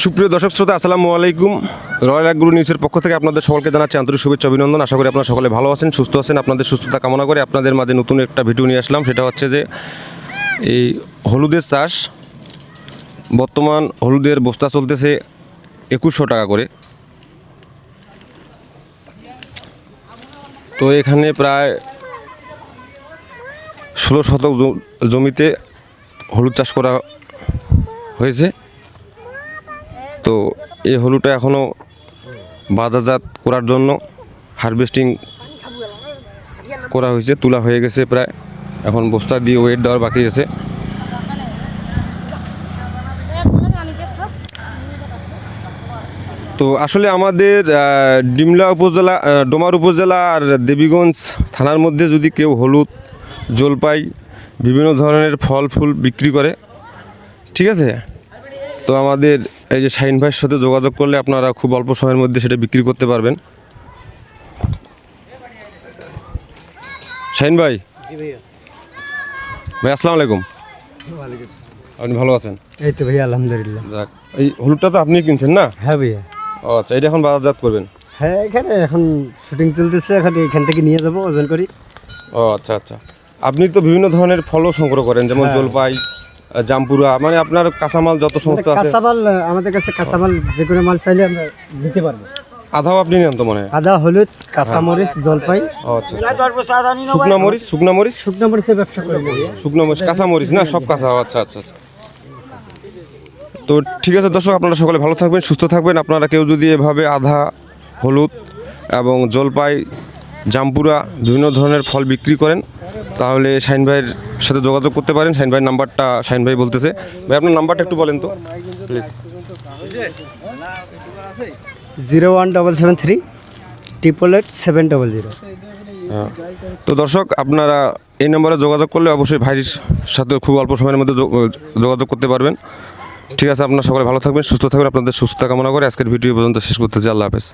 সুপ্রিয় দর্শক শ্রোতা, আসসালামু আলাইকুম। রয়্যাল এগ্রো নিউজের পক্ষ থেকে আপনাদের সকলকে জানাচ্ছি আন্তরিক শুভেচ্ছা অভিনন্দন। আশা করি আপনারা সকলে ভালো আছেন, সুস্থ আছেন। আপনাদের সুস্থতা কামনা করে আপনাদের মাঝে নতুন একটা ভিডিও নিয়ে আসলাম। সেটা হচ্ছে যে এই হলুদের চাষ। বর্তমান হলুদের বস্তা চলতেছে 2100 টাকা করে। তো এখানে প্রায় 16 শতক জমিতে হলুদ চাষ করা হয়েছে। তো এই হলুদটা এখনও বাজারজাত করার জন্য হারভেস্টিং করা হয়েছে, তোলা হয়ে গেছে প্রায়। এখন বস্তা দিয়ে ওয়েট দেওয়ার বাকি আছে। তো আসলে আমাদের ডোমার উপজেলা আর দেবীগঞ্জ থানার মধ্যে যদি কেউ হলুদ, জলপাই, বিভিন্ন ধরনের ফল ফুল বিক্রি করে, ঠিক আছে, তো আমাদের এই যে শাহিন ভাইয়ের সাথে যোগাযোগ করলে আপনারা খুব অল্প সময়ের মধ্যে সেটা বিক্রি করতে পারবেন। শাহিন ভাই, ভাই আসসালামু আলাইকুম। আপনি ভালো আছেন? এই তো ভাইয়া আলহামদুলিল্লাহ। যাক, এই হলুদটা তো আপনি কিনছেন না? হ্যাঁ ভাইয়া। ও আচ্ছা, এটা এখন বাজারজাত করবেন? হ্যাঁ, এখানে এখন শুটিং চলতেছে, এখান থেকে নিয়ে যাবো ওজন করি। ও আচ্ছা আচ্ছা। আপনি তো বিভিন্ন ধরনের ফলও সংগ্রহ করেন, যেমন জলপাই, জামপুরা, মানে আপনার কাঁচামাল যত সমস্ত আছে। কাঁচামাল আমাদের কাছে, কাঁচামাল যে কোনো মাল চাইলে আমরা দিতে পারবো। আধাও আপনি নেন তো মনে হয়? আদা, হলুদ, কাঁচামরিচ, জলপাই। ও আচ্ছা আচ্ছা। শুকনা মরিচ? শুকনো মরিচের ব্যবসা করি ভাইয়া। শুকনো মরিচ, কাঁচামরিচ না, সব কাঁচা। আচ্ছা আচ্ছা আচ্ছা। তো ঠিক আছে দর্শক, আপনারা সকলে ভালো থাকবেন, সুস্থ থাকবেন। আপনারা কেউ যদি এভাবে আধা, হলুদ এবং জলপাই, জামপুরা বিভিন্ন ধরনের ফল বিক্রি করেন, তাহলে শাহিন ভাইয়ের সাথে যোগাযোগ করতে পারেন। শাহিন ভাইয়ের নাম্বারটা শাহিন ভাই বলতেছে। ভাই আপনার নাম্বারটা একটু বলেন তো প্লিজ। 01773 888 700। হ্যাঁ, তো দর্শক আপনারা এই নম্বরে যোগাযোগ করলে অবশ্যই ভাইয়ের সাথে খুব অল্প সময়ের মধ্যে যোগাযোগ করতে পারবেন। ঠিক আছে, আপনারা সকলে ভালো থাকবেন, সুস্থ থাকবেন। আপনাদের সুস্থতা কামনা করে আজকের ভিডিও পর্যন্ত শেষ করতেছি। আল্লাহ হাফেজ।